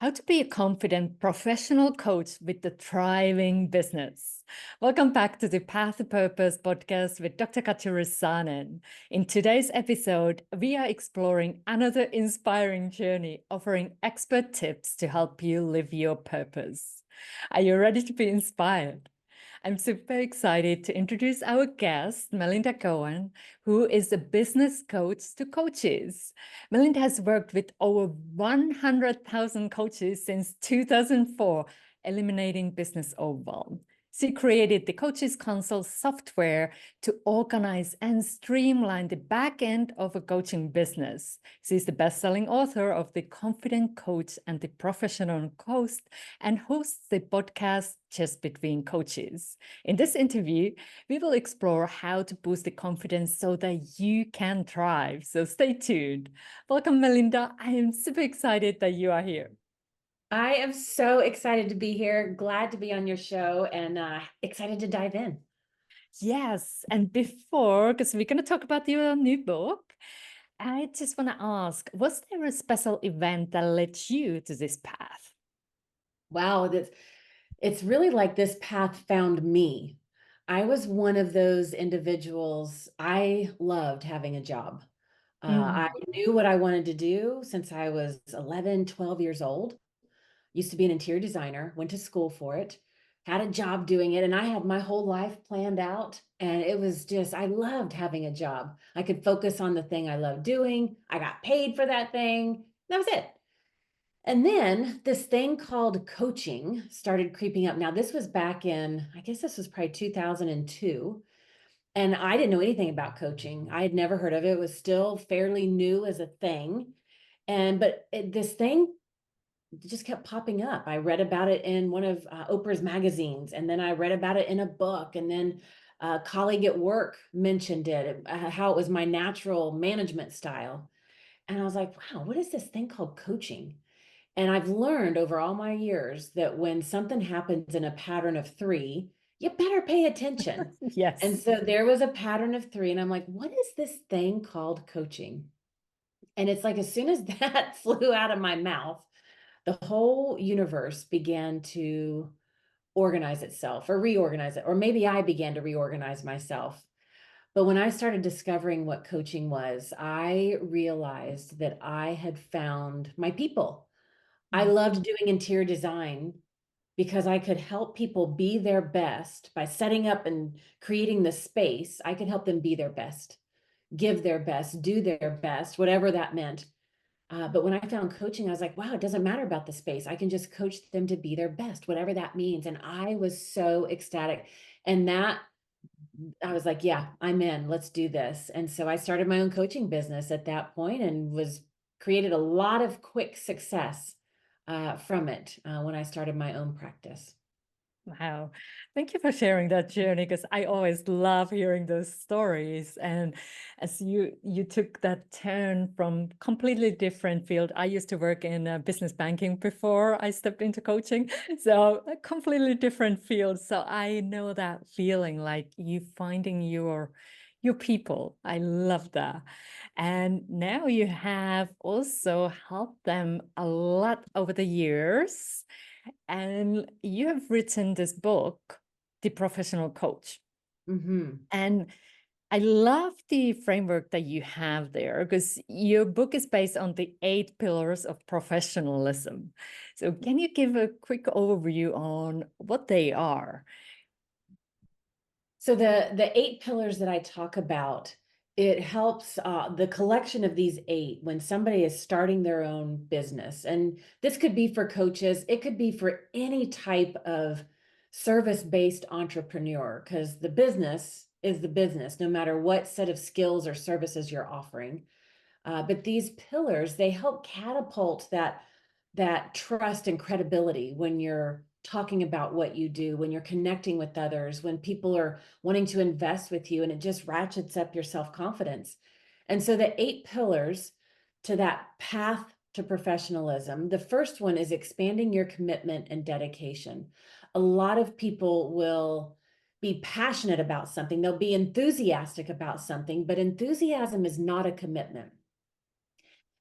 How to be a confident professional coach with the thriving business. Welcome back to the Path to Purpose podcast with Dr. Katja Rusanen. In today's episode, we are exploring another inspiring journey, offering expert tips to help you live your purpose. Are you ready to be inspired? I'm super excited to introduce our guest, Melinda Cohan, who is a business coach to coaches. Melinda has worked with over 100,000 coaches since 2004, eliminating business overwhelm. She created the Coaches Console software to organize and streamline the back end of a coaching business. She's the best-selling author of The Confident Coach and The Professional Coach and hosts the podcast Just Between Coaches. In this interview, we will explore how to boost the confidence so that you can thrive. So stay tuned. Welcome, Melinda. I am super excited that you are here. I am so excited to be here, glad to be on your show, and excited to dive in. Yes, and before, because we're going to talk about your new book, I just want to ask, was there a special event that led you to this path? Wow, it's really like this path found me. I was one of those individuals. I loved having a job. I knew what I wanted to do since I was 11, 12 years old. Used to be an interior designer, went to school for it, had a job doing it, and I had my whole life planned out. And it was just, I loved having a job. I could focus on the thing I loved doing. I got paid for that thing. That was it. And then this thing called coaching started creeping up. Now, this was back in, I guess this was probably 2002. And I didn't know anything about coaching. I had never heard of it. It was still fairly new as a thing. But this thing just kept popping up. I read about it in one of Oprah's magazines, and then I read about it in a book, and then a colleague at work mentioned it, how it was my natural management style. And I was like, wow, what is this thing called coaching? And I've learned over all my years that when something happens in a pattern of three, you better pay attention. And Yes. so there was a pattern of three, and I'm like, what is this thing called coaching? And it's like, as soon as that flew out of my mouth, the whole universe began to organize itself or reorganize it, or maybe I began to reorganize myself. But when I started discovering what coaching was, I realized that I had found my people. I loved doing interior design because I could help people be their best by setting up and creating the space. I could help them be their best, give their best, do their best, whatever that meant. But when I found coaching, I was like, wow, it doesn't matter about the space. I can just coach them to be their best, whatever that means. And I was so ecstatic. And that I was like, yeah, I'm in, let's do this. And so I started my own coaching business at that point and was created a lot of quick success from it when I started my own practice. Wow. Thank you for sharing that journey because I always love hearing those stories. And as you took that turn from completely different field. I used to work in business banking before I stepped into coaching. So a completely different field. So I know that feeling like you finding your people. I love that. And now you have also helped them a lot over the years. And you have written this book, The Professional Coach. Mm-hmm. And I love the framework that you have there because your book is based on the 8 pillars of professionalism. So, can you give a quick overview on what they are? So the 8 pillars that I talk about, it helps the collection of these 8 when somebody is starting their own business. And this could be for coaches, it could be for any type of service-based entrepreneur, because the business is the business, no matter what set of skills or services you're offering. But these pillars, they help catapult that trust and credibility when you're talking about what you do, when you're connecting with others, when people are wanting to invest with you, and it just ratchets up your self-confidence. And so the 8 pillars to that path to professionalism, the first one is expanding your commitment and dedication. A lot of people will be passionate about something, they'll be enthusiastic about something, but enthusiasm is not a commitment.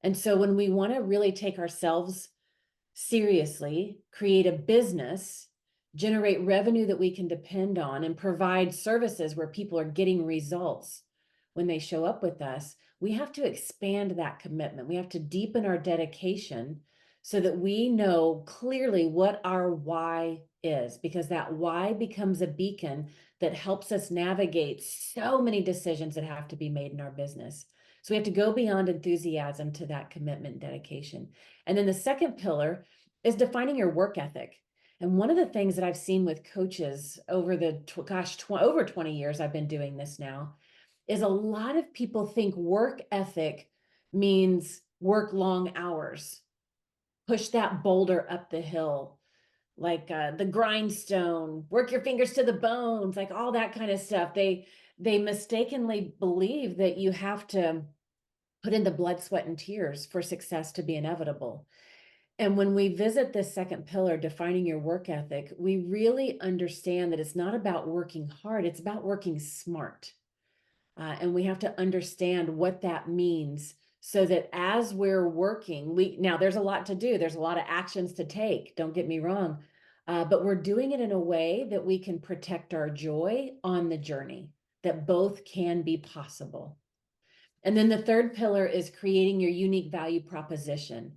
And so when we want to really take ourselves seriously, create a business, generate revenue that we can depend on, and provide services where people are getting results when they show up with us, we have to expand that commitment. We have to deepen our dedication so that we know clearly what our why is, because that why becomes a beacon that helps us navigate so many decisions that have to be made in our business. So we have to go beyond enthusiasm to that commitment and dedication. And then the second pillar is defining your work ethic. And one of the things that I've seen with coaches over the, over 20 years I've been doing this now, is a lot of people think work ethic means work long hours, push that boulder up the hill, like the grindstone, work your fingers to the bones, like all that kind of stuff. They mistakenly believe that you have to put in the blood, sweat, and tears for success to be inevitable. And when we visit this second pillar, defining your work ethic, we really understand that it's not about working hard, it's about working smart. And we have to understand what that means so that as we're working, now there's a lot to do. There's a lot of actions to take. Don't get me wrong. But we're doing it in a way that we can protect our joy on the journey, that both can be possible. And then the third pillar is creating your unique value proposition.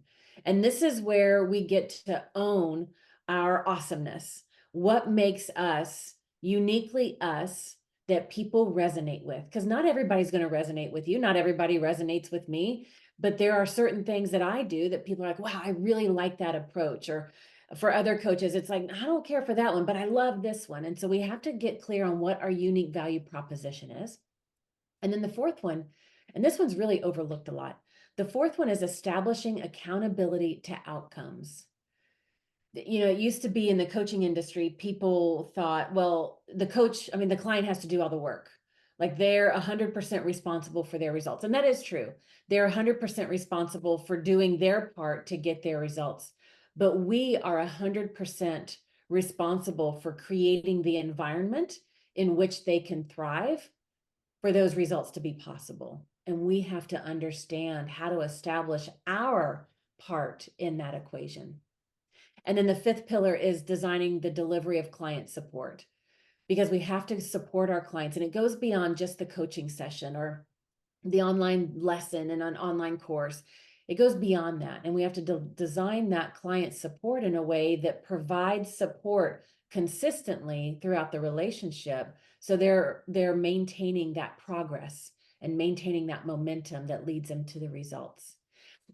And this is where we get to own our awesomeness. What makes us uniquely us that people resonate with? Because not everybody's going to resonate with you. Not everybody resonates with me. But there are certain things that I do that people are like, wow, I really like that approach. Or for other coaches, it's like, I don't care for that one, but I love this one. And so we have to get clear on what our unique value proposition is. And then the fourth one, and this one's really overlooked a lot. The fourth one is establishing accountability to outcomes. You know, it used to be in the coaching industry, people thought, well, the client has to do all the work. Like they're 100% responsible for their results. And that is true. They're 100% responsible for doing their part to get their results. But we are 100% responsible for creating the environment in which they can thrive for those results to be possible. And we have to understand how to establish our part in that equation. And then the fifth pillar is designing the delivery of client support, because we have to support our clients. And it goes beyond just the coaching session or the online lesson and an online course. It goes beyond that. And we have to design that client support in a way that provides support consistently throughout the relationship. So they're maintaining that progress and maintaining that momentum that leads them to the results.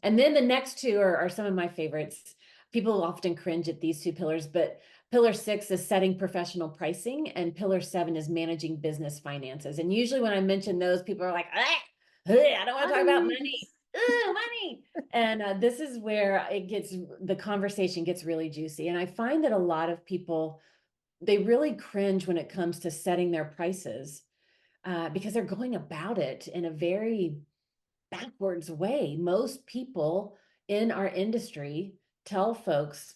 And then the next two are some of my favorites. People often cringe at these two pillars, but pillar 6 is setting professional pricing, and pillar 7 is managing business finances. And usually when I mention those, people are like, I don't want to talk about money. Money. And this is where the conversation gets really juicy. And I find that a lot of people, they really cringe when it comes to setting their prices because they're going about it in a very backwards way. Most people in our industry tell folks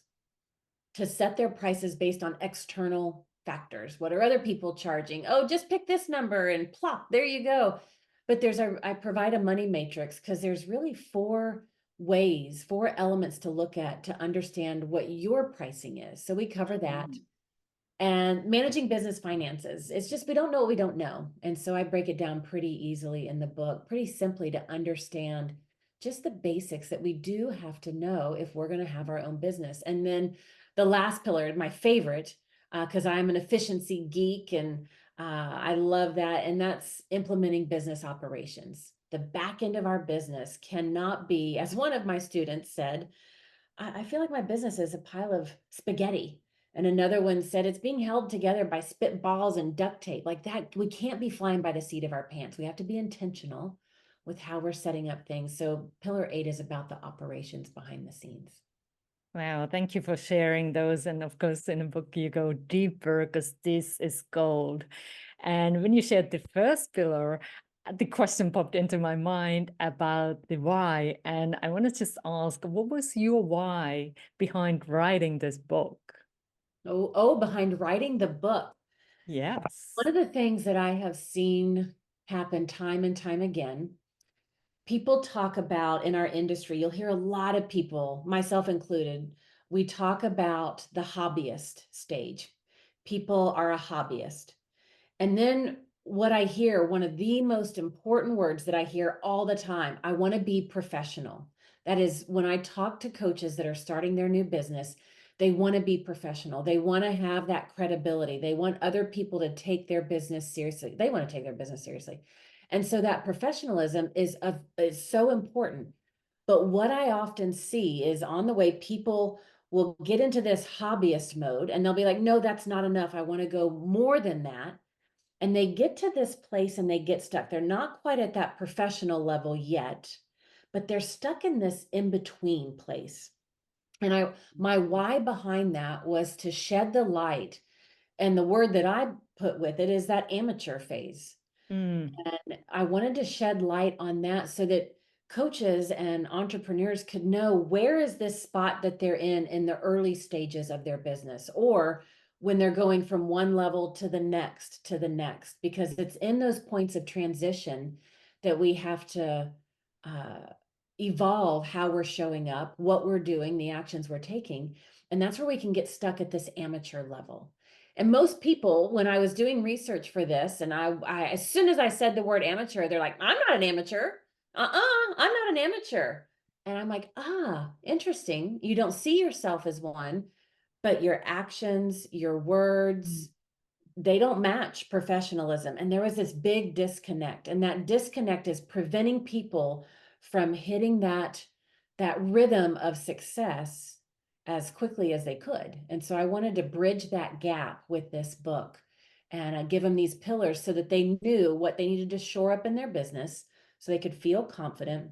to set their prices based on external factors. What are other people charging? Oh, just pick this number and plop, there you go. But I provide a money matrix because there's really four elements to look at to understand what your pricing is. So we cover that. And managing business finances. It's just, we don't know what we don't know. And so I break it down pretty easily in the book, pretty simply to understand just the basics that we do have to know if we're going to have our own business. And then the last pillar, my favorite, because I'm an efficiency geek and I love that. And that's implementing business operations. The back end of our business cannot be, as one of my students said, I feel like my business is a pile of spaghetti. And another one said it's being held together by spitballs and duct tape. Like that, we can't be flying by the seat of our pants. We have to be intentional with how we're setting up things. So pillar 8 is about the operations behind the scenes. Wow, thank you for sharing those. And of course, in the book, you go deeper because this is gold. And when you shared the first pillar, the question popped into my mind about the why. And I want to just ask, what was your why behind writing this book? Behind writing the book. Yes. One of the things that I have seen happen time and time again, people talk about in our industry, you'll hear a lot of people, myself included, we talk about the hobbyist stage. People are a hobbyist. And then what I hear, one of the most important words that I hear all the time, I want to be professional. That is, when I talk to coaches that are starting their new business, they want to be professional. They want to have that credibility. They want other people to take their business seriously. They want to take their business seriously. And so that professionalism is so important. But what I often see is on the way people will get into this hobbyist mode and they'll be like, no, that's not enough. I want to go more than that. And they get to this place and they get stuck. They're not quite at that professional level yet, but they're stuck in this in-between place. And my why behind that was to shed the light. And the word that I put with it is that amateur phase. Mm. And I wanted to shed light on that so that coaches and entrepreneurs could know where is this spot that they're in the early stages of their business, or when they're going from one level to the next, because it's in those points of transition that we have to evolve how we're showing up, what we're doing, the actions we're taking. And that's where we can get stuck at this amateur level. And most people, when I was doing research for this, and I as soon as I said the word amateur, they're like, I'm not an amateur. I'm not an amateur. And I'm like, interesting. You don't see yourself as one, but your actions, your words, they don't match professionalism. And there was this big disconnect. And that disconnect is preventing people from hitting that rhythm of success as quickly as they could. And so I wanted to bridge that gap with this book and give them these pillars so that they knew what they needed to shore up in their business so they could feel confident,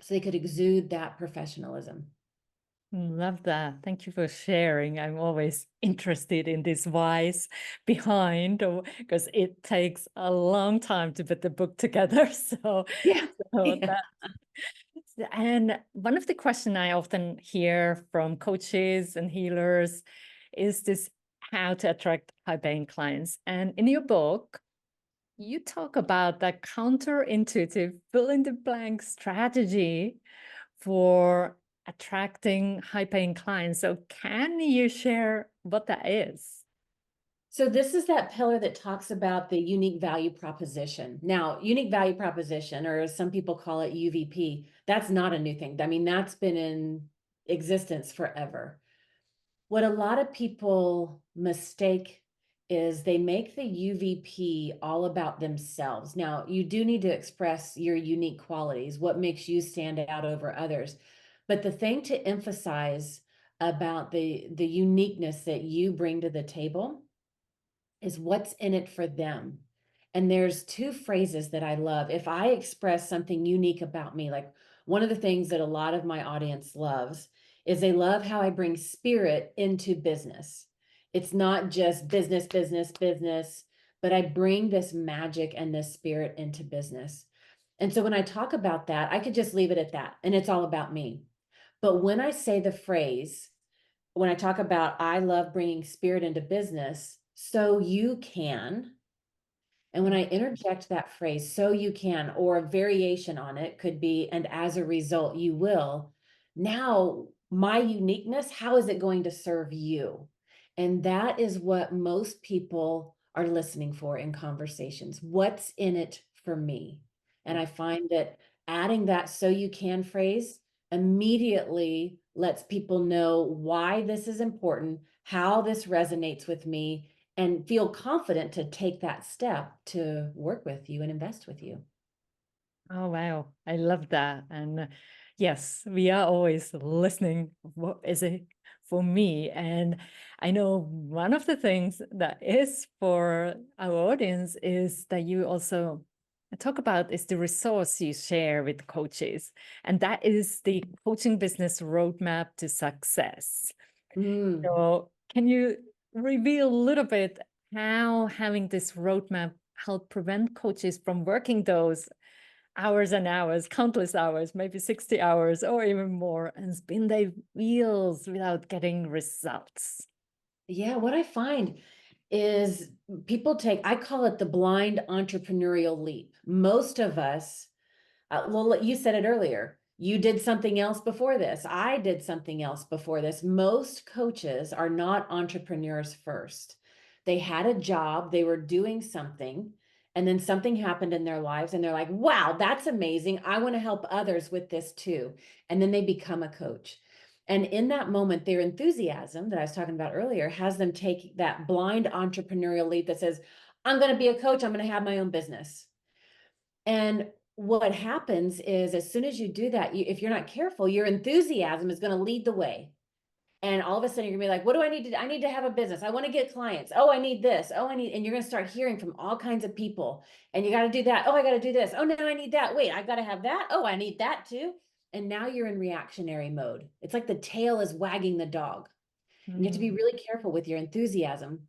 so they could exude that professionalism. Love that. Thank you for sharing. I'm always interested in this whys behind, because it takes a long time to put the book together. So, Yeah. so Yeah. that, and one of the questions I often hear from coaches and healers is this: how to attract high-paying clients. And in your book, you talk about that counterintuitive fill-in-the-blank strategy for attracting high-paying clients. So can you share what that is? So this is that pillar that talks about the unique value proposition. Now, unique value proposition, or as some people call it, UVP, that's not a new thing. I mean, that's been in existence forever. What a lot of people mistake is they make the UVP all about themselves. Now, you do need to express your unique qualities, what makes you stand out over others. But the thing to emphasize about the uniqueness that you bring to the table is what's in it for them. And there's two phrases that I love. If I express something unique about me, like one of the things that a lot of my audience loves is they love how I bring spirit into business. It's not just business, business, business, but I bring this magic and this spirit into business. And so when I talk about that, I could just leave it at that and it's all about me. But when I say the phrase, when I talk about I love bringing spirit into business, so you can. And when I interject that phrase, so you can, or a variation on it could be, and as a result, you will. Now, my uniqueness, how is it going to serve you? And that is what most people are listening for in conversations. What's in it for me? And I find that adding that so you can phrase immediately lets people know why this is important, how this resonates with me, and feel confident to take that step to work with you and invest with you. Oh, wow. I love that. And yes, we are always listening. What is it for me? And I know one of the things that is for our audience is that you also talk about is the resource you share with coaches. And that is the coaching business roadmap to success. Mm. So can you reveal a little bit how having this roadmap help prevent coaches from working those hours and hours, countless hours, maybe 60 hours or even more, and spin their wheels without getting results? Yeah, what I find is people take, I call it the blind entrepreneurial leap. Most of us, well, you said it earlier, You did something else before this. I did something else before this. Most coaches are not entrepreneurs first. They had a job, they were doing something, and then something happened in their lives, and they're like, wow, that's amazing. I want to help others with this too. And then they become a coach. And in that moment, their enthusiasm that I was talking about earlier has them take that blind entrepreneurial leap that says, I'm going to be a coach, I'm going to have my own business. And what happens is, as soon as you do that, if you're not careful, your enthusiasm is going to lead the way. And all of a sudden you're gonna be like, what do I need to do? I need to have a business. I want to get clients. Oh, I need this. Oh, I need, and you're going to start hearing from all kinds of people. And you got to do that. Oh, I got to do this. Oh, no, I need that. Wait, I got to have that. Oh, I need that too. And now you're in reactionary mode. It's like the tail is wagging the dog. And you have to be really careful with your enthusiasm.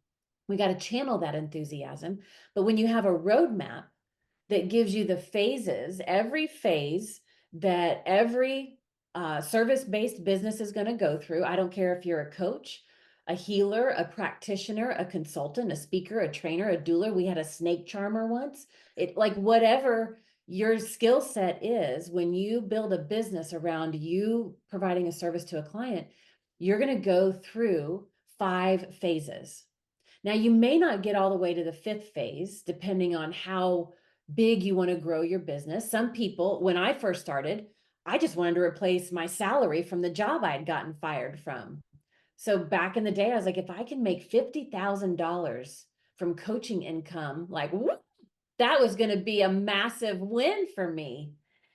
We got to channel that enthusiasm. But when you have a roadmap that gives you the phases, every phase that every service-based business is going to go through. I don't care if you're a coach, a healer, a practitioner, a consultant, a speaker, a trainer, a doula. We had a snake charmer once. It, like, whatever your skill set is, when you build a business around you providing a service to a client, you're going to go through 5 phases. Now, you may not get all the way to the 5th phase, depending on how big you want to grow your business. Some people, when I first started, I just wanted to replace my salary from the job I had gotten fired from. So back in the day, I was like, if I can make $50,000 from coaching income, like, whoop, that was going to be a massive win for me.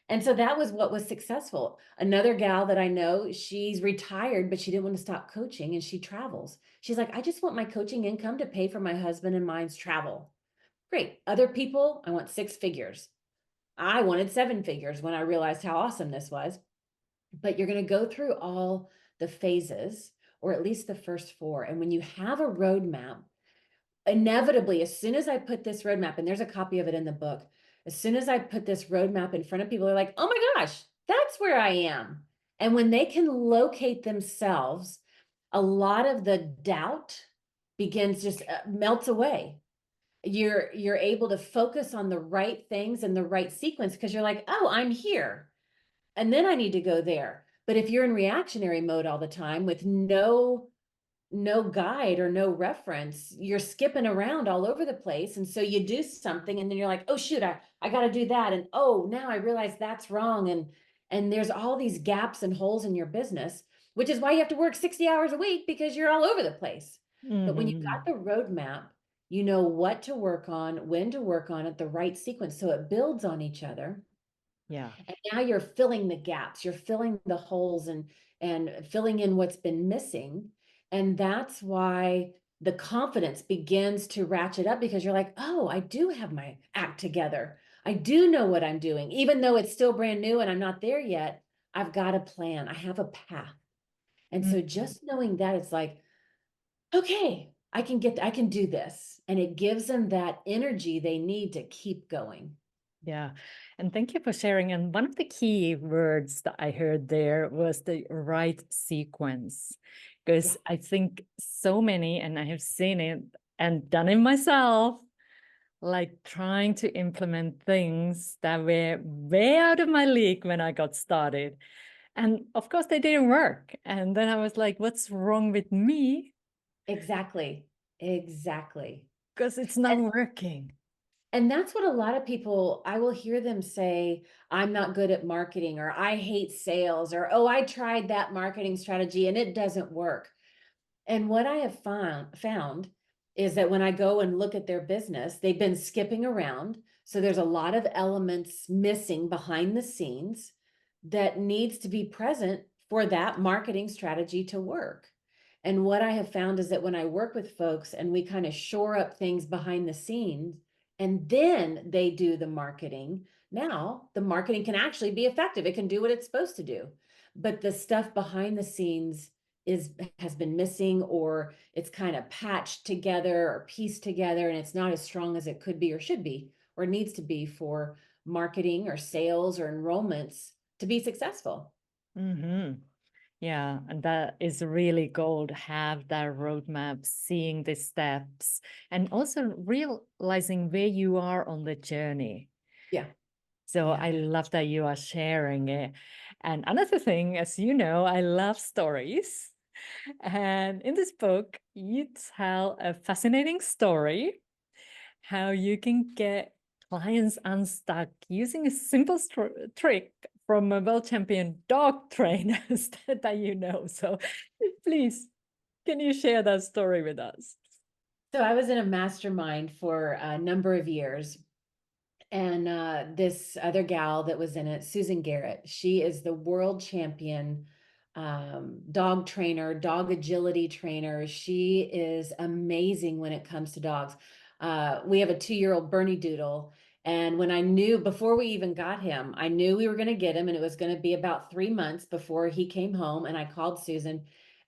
And so that was what was successful. Another gal that I know, she's retired, but she didn't want to stop coaching and she travels. She's like, I just want my coaching income to pay for my husband and mine's travel. Great. Other people, I want 6 figures. I wanted 7 figures when I realized how awesome this was. But you're going to go through all the phases, or at least the first 4. And when you have a roadmap, inevitably, as soon as I put this roadmap, and there's a copy of it in the book, as soon as I put this roadmap in front of people, they're like, oh my gosh, that's where I am. And when they can locate themselves, a lot of the doubt begins, just melts away. You're able to focus on the right things and the right sequence, because you're like, oh, I'm here, and then I need to go there. But if you're in reactionary mode all the time with no guide or no reference, you're skipping around all over the place. And so you do something and then you're like, oh shoot, I got to do that. And oh, now I realize that's wrong. And there's all these gaps and holes in your business, which is why you have to work 60 hours a week, because you're all over the place. But when you got the roadmap, you know what to work on, when to work on it, the right sequence. So it builds on each other. Yeah. And now you're filling the gaps, you're filling the holes and filling in what's been missing. And that's why the confidence begins to ratchet up, because you're like, oh, I do have my act together. I do know what I'm doing, even though it's still brand new and I'm not there yet. I've got a plan. I have a path. And so just knowing that, it's like, okay, I can do this. And it gives them that energy they need to keep going. Yeah. And thank you for sharing. And one of the key words that I heard there was the right sequence. Because I think so many, and I have seen it and done it myself, like trying to implement things that were way out of my league when I got started. And of course, they didn't work. And then I was like, what's wrong with me? Exactly. Exactly. Because it's not working. And that's what a lot of people, I will hear them say, I'm not good at marketing, or I hate sales, or, oh, I tried that marketing strategy and it doesn't work. And what I have found is that when I go and look at their business, they've been skipping around. So there's a lot of elements missing behind the scenes that needs to be present for that marketing strategy to work. And what I have found is that when I work with folks and we kind of shore up things behind the scenes, and then they do the marketing, now the marketing can actually be effective. It can do what it's supposed to do. But the stuff behind the scenes has been missing, or it's kind of patched together or pieced together, and it's not as strong as it could be or should be or needs to be for marketing or sales or enrollments to be successful. Yeah, and that is really gold. Have that roadmap, seeing the steps, and also realizing where you are on the journey. Yeah. So I love that you are sharing it. And another thing, as you know, I love stories. And in this book, you tell a fascinating story how you can get clients unstuck using a simple trick from a world-champion dog trainers that you know. So please, can you share that story with us? So I was in a mastermind for a number of years. And this other gal that was in it, Susan Garrett, she is the world champion dog trainer, dog agility trainer. She is amazing when it comes to dogs. We have a 2-year-old Bernie Doodle. And when I knew, before we even got him, I knew we were going to get him, and it was going to be about 3 months before he came home. And I called Susan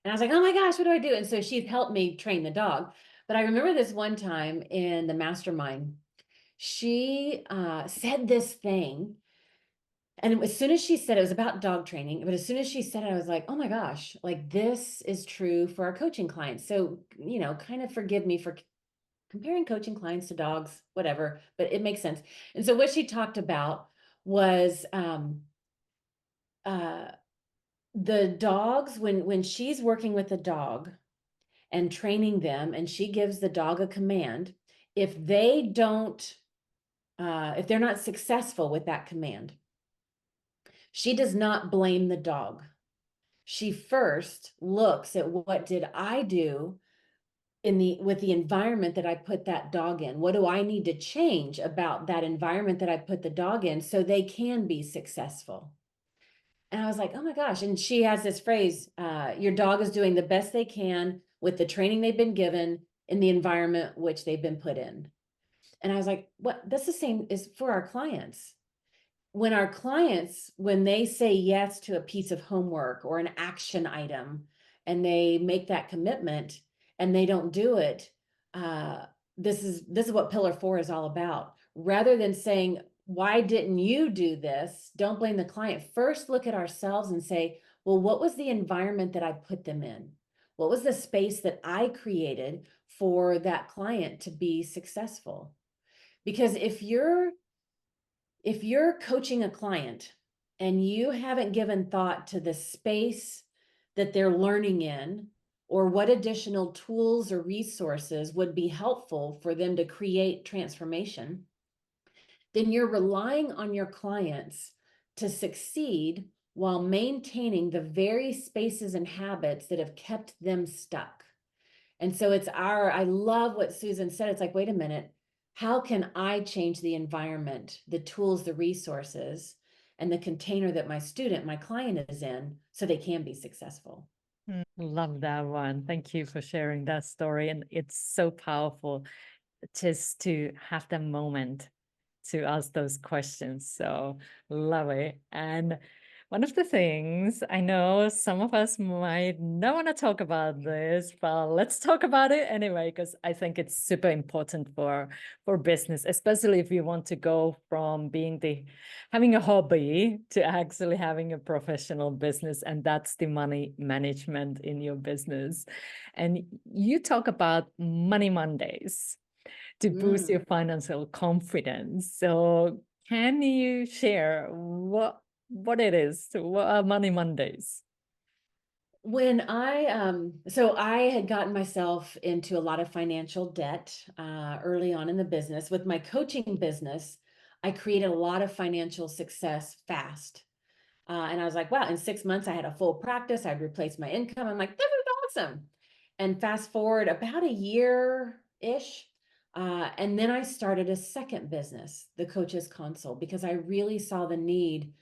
and I was like, oh my gosh, what do I do? And so she helped me train the dog. But I remember this one time in the mastermind, she said this thing. And as soon as she said it was about dog training, but as soon as she said it, I was like, oh my gosh, like this is true for our coaching clients. So, kind of forgive me for comparing coaching clients to dogs, whatever, but it makes sense. And so what she talked about was the dogs, when she's working with a dog and training them, and she gives the dog a command, if they don't if they're not successful with that command, she does not blame the dog. She first looks at what did I do with the environment that I put that dog in? What do I need to change about that environment that I put the dog in so they can be successful? And I was like, oh my gosh. And she has this phrase, your dog is doing the best they can with the training they've been given in the environment which they've been put in. And I was like, what? That's the same is for our clients. When our clients, when they say yes to a piece of homework or an action item, and they make that commitment and they don't do it, this is what pillar 4 is all about. Rather than saying, why didn't you do this? Don't blame the client. First, look at ourselves and say, well, what was the environment that I put them in? What was the space that I created for that client to be successful? Because if you're coaching a client and you haven't given thought to the space that they're learning in, or what additional tools or resources would be helpful for them to create transformation, then you're relying on your clients to succeed while maintaining the very spaces and habits that have kept them stuck. And so I love what Susan said. It's like, wait a minute, how can I change the environment, the tools, the resources, and the container that my client is in so they can be successful? Love that one. Thank you for sharing that story. And it's so powerful just to have the moment to ask those questions. So love it. And one of the things I know some of us might not want to talk about this, but let's talk about it anyway, because I think it's super important for business, especially if you want to go from having a hobby to actually having a professional business, and that's the money management in your business. And you talk about Money Mondays to boost your financial confidence. So can you share what it is? What are Money Mondays? When so I had gotten myself into a lot of financial debt early on in the business. With my coaching business, I created a lot of financial success fast. And I was like, wow, in 6 months, I had a full practice. I'd replaced my income. I'm like, this is awesome. And fast forward about a year-ish. And then I started a second business, the Coaches Console, because I really saw the need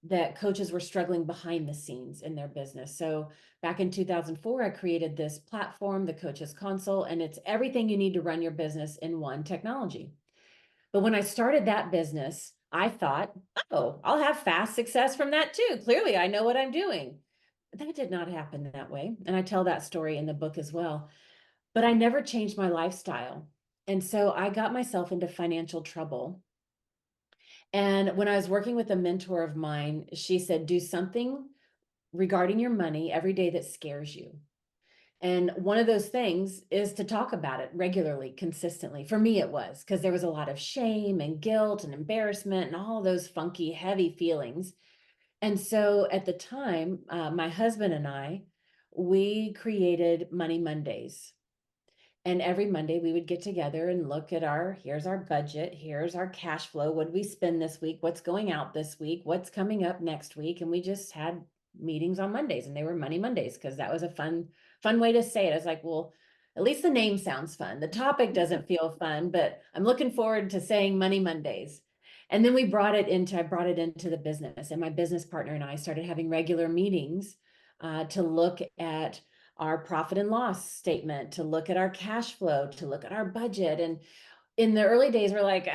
that coaches were struggling behind the scenes in their business. So back in 2004, I created this platform, the Coaches Console, and it's everything you need to run your business in one technology. But when I started that business, I thought, oh, I'll have fast success from that too. Clearly, I know what I'm doing. But that did not happen that way. And I tell that story in the book as well. But I never changed my lifestyle. And so I got myself into financial trouble. And when I was working with a mentor of mine, she said, do something regarding your money every day that scares you. And one of those things is to talk about it regularly, consistently. For me, it was because there was a lot of shame and guilt and embarrassment and all those funky, heavy feelings. And so at the time, my husband and I, we created Money Mondays. And every Monday we would get together and look at here's our budget, here's our cash flow. What did we spend this week? What's going out this week? What's coming up next week? And we just had meetings on Mondays, and they were Money Mondays because that was a fun way to say it. I was like, well, at least the name sounds fun. The topic doesn't feel fun, but I'm looking forward to saying Money Mondays. And then I brought it into the business, and my business partner and I started having regular meetings to look at our profit and loss statement, to look at our cash flow, to look at our budget. And in the early days, we're like,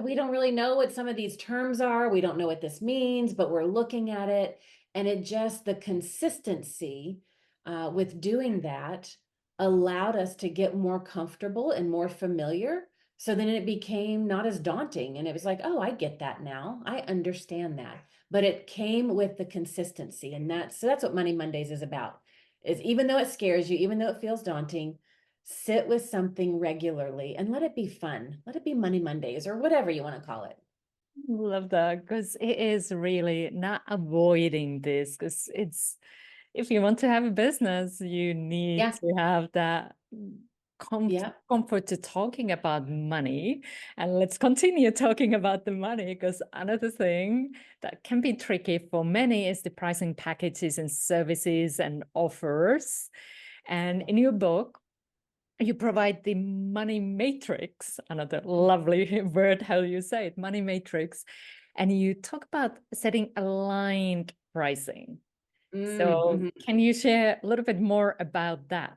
we don't really know what some of these terms are. We don't know what this means, but we're looking at it. And the consistency with doing that allowed us to get more comfortable and more familiar. So then it became not as daunting. And it was like, oh, I get that now. I understand that. But it came with the consistency. And that's what Money Mondays is about. Is even though it scares you, even though it feels daunting, sit with something regularly and let it be fun. Let it be Money Mondays or whatever you want to call it. Love that, because it is really not avoiding this, because it's, if you want to have a business, you need Yeah. to have that Yeah. comfort to talking about money. And let's continue talking about the money, because another thing that can be tricky for many is the pricing packages and services and offers. And in your book, you provide the money matrix, another lovely word, how you say it, money matrix. And you talk about setting aligned pricing. So Mm-hmm. can you share a little bit more about that?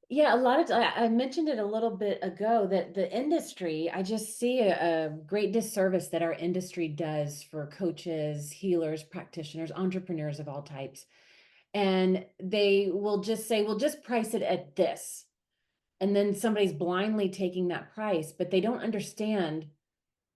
Yeah, a lot of I mentioned it a little bit ago that the industry, I just see a great disservice that our industry does for coaches, healers, practitioners, entrepreneurs of all types. And they will just say, well, just price it at this. And then somebody's blindly taking that price, but they don't understand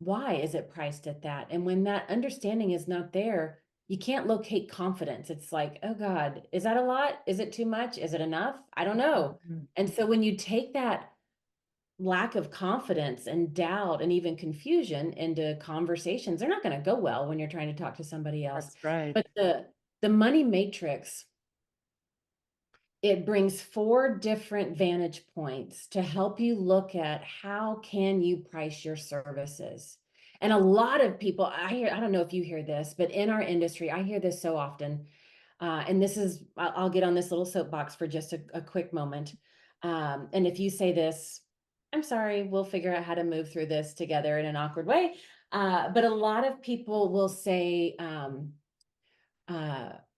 why is it priced at that. And when that understanding is not there, you can't locate confidence. It's like, oh God, is that a lot? Is it too much? Is it enough? I don't know. Mhm. And so when you take that lack of confidence and doubt and even confusion into conversations, they're not going to go well when you're trying to talk to somebody else. That's right. But the money matrix, it brings 4 different vantage points to help you look at how can you price your services. And a lot of people, I don't know if you hear this, but in our industry, I hear this so often. And this is, I'll get on this little soapbox for just a quick moment. And if you say this, I'm sorry, we'll figure out how to move through this together in an awkward way. But a lot of people will say,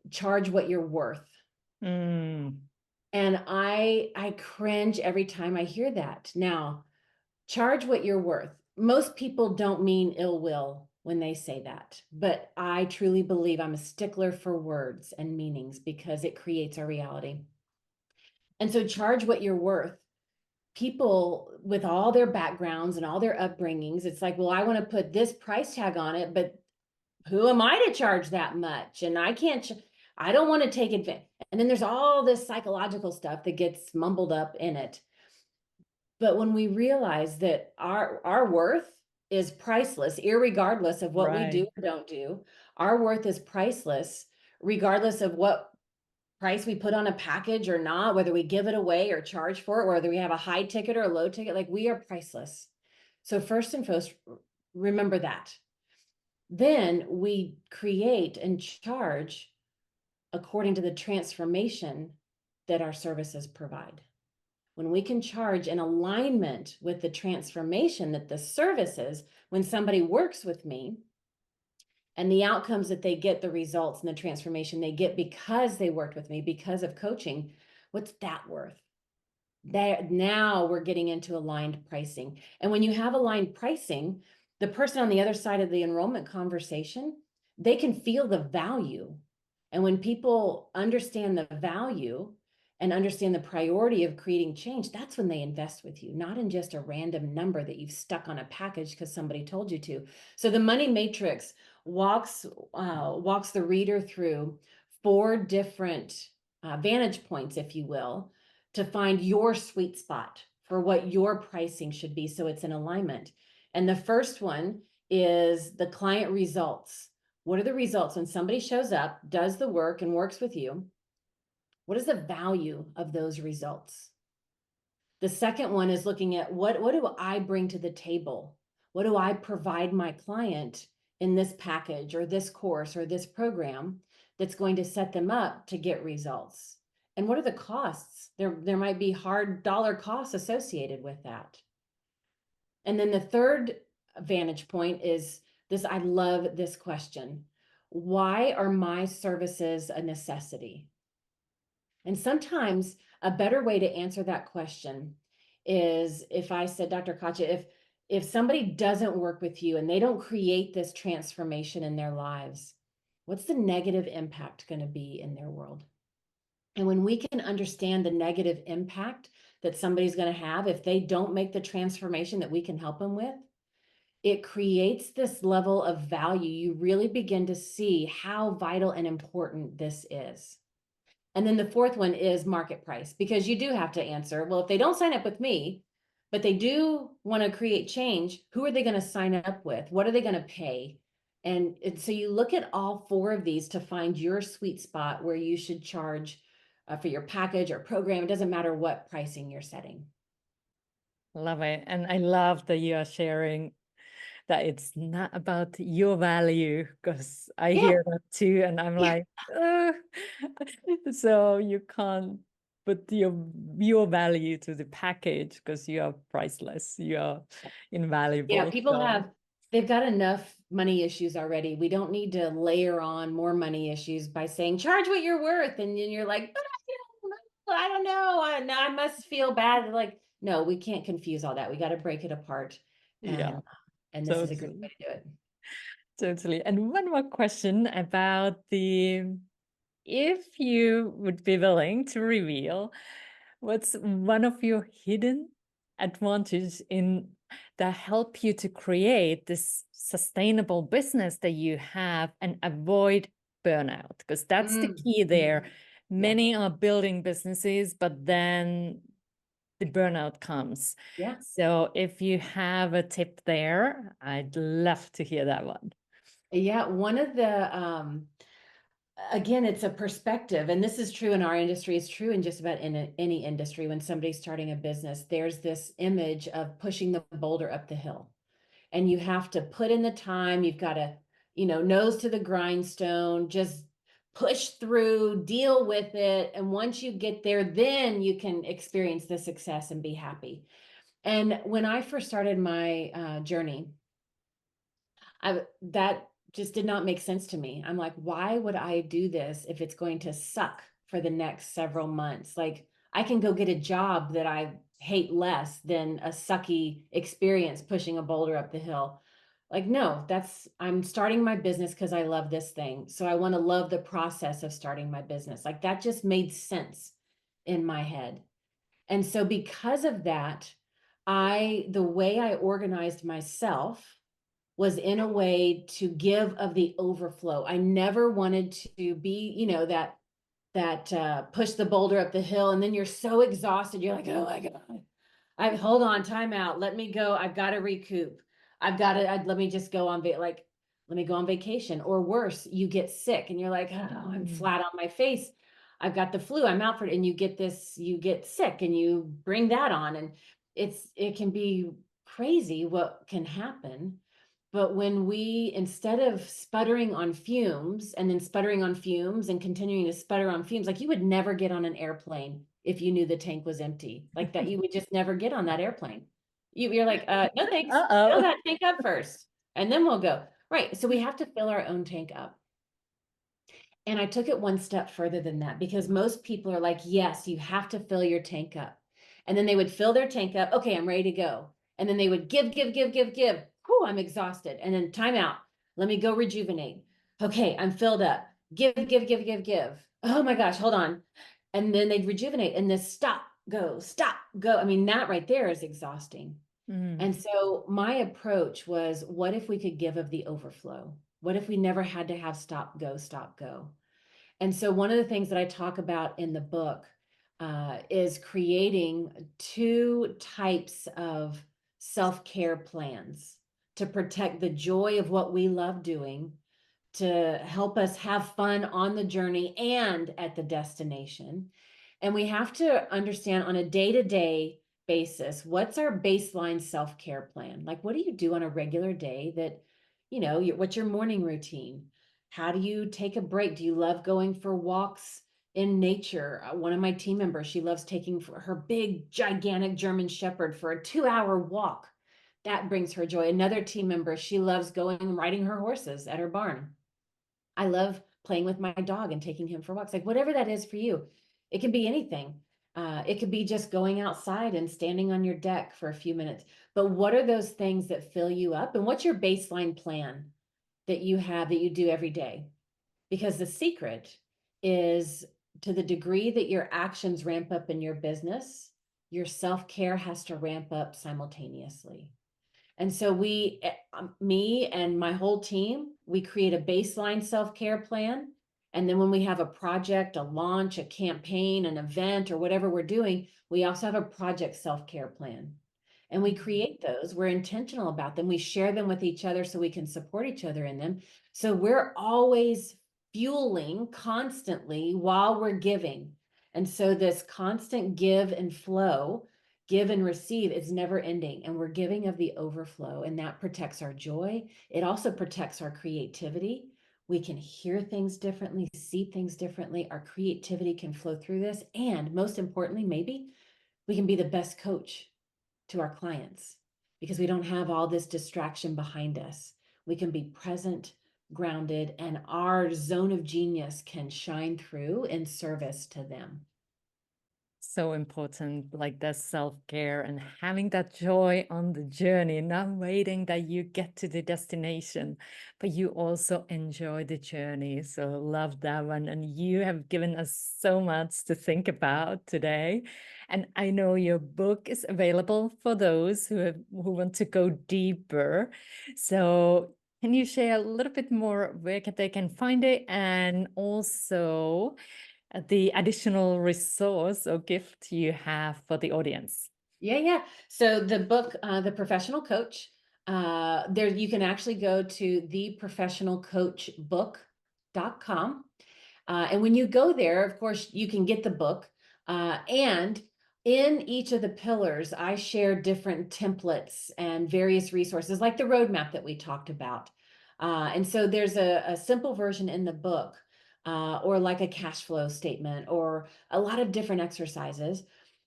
charge what you're worth. Mm, And I cringe every time I hear that. Now, charge what you're worth. Most people don't mean ill will when they say that, but I truly believe I'm a stickler for words and meanings because it creates our reality. And so charge what you're worth. People with all their backgrounds and all their upbringings, it's like, well, I want to put this price tag on it, but who am I to charge that much? And I can't, I don't want to take advantage. And then there's all this psychological stuff that gets mumbled up in it. But when we realize that our worth is priceless, irregardless of what we right. do or don't do, our worth is priceless, regardless of what price we put on a package or not, whether we give it away or charge for it, whether we have a high ticket or a low ticket, like we are priceless. So first and foremost, remember that. Then we create and charge according to the transformation that our services provide. When we can charge in alignment with the transformation that the services, when somebody works with me and the outcomes that they get, the results and the transformation they get because they worked with me, because of coaching, what's that worth? That now we're getting into aligned pricing. And when you have aligned pricing, the person on the other side of the enrollment conversation, they can feel the value. And when people understand the value and understand the priority of creating change, that's when they invest with you, not in just a random number that you've stuck on a package because somebody told you to. So the money matrix walks the reader through 4 different vantage points, if you will, to find your sweet spot for what your pricing should be so it's in alignment. And the first one is the client results. What are the results when somebody shows up, does the work, and works with you? What is the value of those results? The second one is looking at what do I bring to the table? What do I provide my client in this package or this course or this program that's going to set them up to get results? And what are the costs? There might be hard dollar costs associated with that. And then the third vantage point is this. I love this question. Why are my services a necessity? And sometimes a better way to answer that question is if I said, Dr. Katja, if somebody doesn't work with you and they don't create this transformation in their lives, what's the negative impact going to be in their world? And when we can understand the negative impact that somebody's going to have if they don't make the transformation that we can help them with, it creates this level of value. You really begin to see how vital and important this is. And then the fourth one is market price, because you do have to answer, well, if they don't sign up with me, but they do want to create change, who are they going to sign up with? What are they going to pay? And so you look at all four of these to find your sweet spot where you should charge for your package or program. It doesn't matter what pricing you're setting. Love it. And I love that you are sharing that it's not about your value, because I Yeah. hear that too. And I'm like, "Ugh." So you can't put your value to the package because you are priceless. You are invaluable. Yeah, people So they've got enough money issues already. We don't need to layer on more money issues by saying, charge what you're worth. And then you're like, but I don't know. I must feel bad. Like, no, we can't confuse all that. We got to break it apart. yeah, And this is a great totally. way to do it. Totally. And one more question about if you would be willing to reveal what's one of your hidden advantages in that help you to create this sustainable business that you have and avoid burnout? Because that's the key there. Yeah. Many are building businesses, but then the burnout comes. Yeah. So if you have a tip there, I'd love to hear that one. Yeah. One of the, again, it's a perspective, and this is true in our industry. It's true in just about any industry. When somebody's starting a business, there's this image of pushing the boulder up the hill, and you have to put in the time. You've got to, nose to the grindstone, just push through, deal with it. And once you get there, then you can experience the success and be happy. And when I first started my journey, that just did not make sense to me. I'm like, why would I do this if it's going to suck for the next several months? Like, I can go get a job that I hate less than a sucky experience pushing a boulder up the hill. Like, no, I'm starting my business because I love this thing. So I want to love the process of starting my business. Like, that just made sense in my head. And so because of that, the way I organized myself was in a way to give of the overflow. I never wanted to be, that push the boulder up the hill, and then you're so exhausted. You're like, oh my God, hold on, time out. Let me go. I've got to recoup. Let me just go on, let me go on vacation. Or worse, you get sick and you're like, oh, I'm flat on my face. I've got the flu. I'm out for it. And you get sick and you bring that on. And it can be crazy what can happen. But when instead of sputtering on fumes and then sputtering on fumes and continuing to sputter on fumes, like you would never get on an airplane if you knew the tank was empty, like that, you would just never get on that airplane. You're like, no thanks, fill Uh-oh. that tank up first, and then we'll go. Right. So we have to fill our own tank up. And I took it one step further than that, because most people are like, yes, you have to fill your tank up. And then they would fill their tank up. Okay, I'm ready to go. And then they would give. Whew, I'm exhausted. And then time out. Let me go rejuvenate. Okay, I'm filled up. Give. Oh my gosh, hold on. And then they'd rejuvenate and this stop, go. I mean, that right there is exhausting. And so my approach was, what if we could give of the overflow? What if we never had to have stop, go? And so one of the things that I talk about in the book is creating two types of self-care plans to protect the joy of what we love doing, to help us have fun on the journey and at the destination. And we have to understand on a day-to-day basis, what's our baseline self-care plan? Like, what do you do on a regular day that, what's your morning routine? How do you take a break? Do you love going for walks in nature? One of my team members, she loves taking her big, gigantic German Shepherd for a 2-hour walk. That brings her joy. Another team member, she loves going and riding her horses at her barn. I love playing with my dog and taking him for walks. Like, whatever that is for you, it can be anything. It could be just going outside and standing on your deck for a few minutes. But what are those things that fill you up? And what's your baseline plan that you have that you do every day? Because the secret is, to the degree that your actions ramp up in your business, your self-care has to ramp up simultaneously. And so me and my whole team, we create a baseline self-care plan. And then when we have a project, a launch, a campaign, an event, or whatever we're doing, we also have a project self-care plan. And we create those. We're intentional about them. We share them with each other so we can support each other in them. So we're always fueling constantly while we're giving. And so this constant give and flow, give and receive, is never ending. And we're giving of the overflow, and that protects our joy. It also protects our creativity. We can hear things differently, see things differently. Our creativity can flow through this. And most importantly, maybe we can be the best coach to our clients because we don't have all this distraction behind us. We can be present, grounded, and our zone of genius can shine through in service to them. So important, like that self-care and having that joy on the journey, not waiting that you get to the destination, but you also enjoy the journey. So love that one. And you have given us so much to think about today. And I know your book is available for those who want to go deeper. So can you share a little bit more where they can find it, and also the additional resource or gift you have for the audience? Yeah. So the book, The Professional Coach, there you can actually go to theprofessionalcoachbook.com. And when you go there, of course, you can get the book. And in each of the pillars, I share different templates and various resources, like the roadmap that we talked about. And so there's a simple version in the book, or like a cash flow statement, or a lot of different exercises.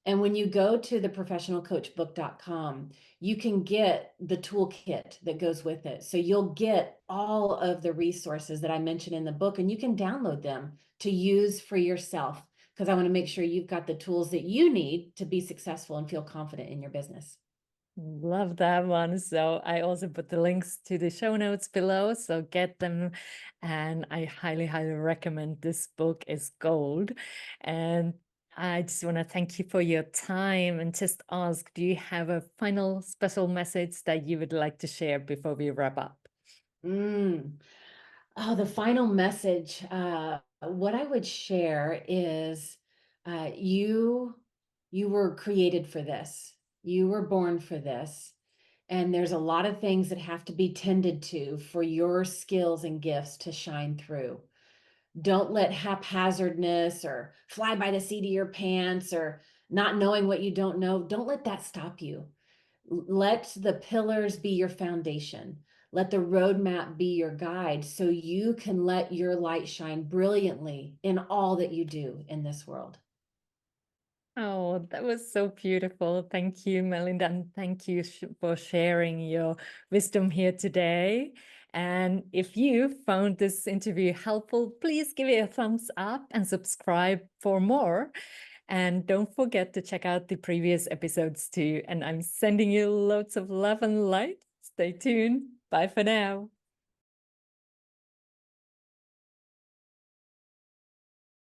And when you go to theprofessionalcoachbook.com, you can get the toolkit that goes with it. So you'll get all of the resources that I mentioned in the book, and you can download them to use for yourself, because I want to make sure you've got the tools that you need to be successful and feel confident in your business. Love that one. So I also put the links to the show notes below, so get them. And I highly, highly recommend this book. Is gold. And I just want to thank you for your time and just ask, do you have a final special message that you would like to share before we wrap up? Oh, the final message. What I would share is, you were created for this. You were born for this. And there's a lot of things that have to be tended to for your skills and gifts to shine through. Don't let haphazardness or fly by the seat of your pants or not knowing what you don't know, don't let that stop you. Let the pillars be your foundation. Let the roadmap be your guide so you can let your light shine brilliantly in all that you do in this world. Oh, that was so beautiful. Thank you, Melinda, and thank you for sharing your wisdom here today. And if you found this interview helpful, please give it a thumbs up and subscribe for more. And don't forget to check out the previous episodes too. And I'm sending you loads of love and light. Stay tuned. Bye for now.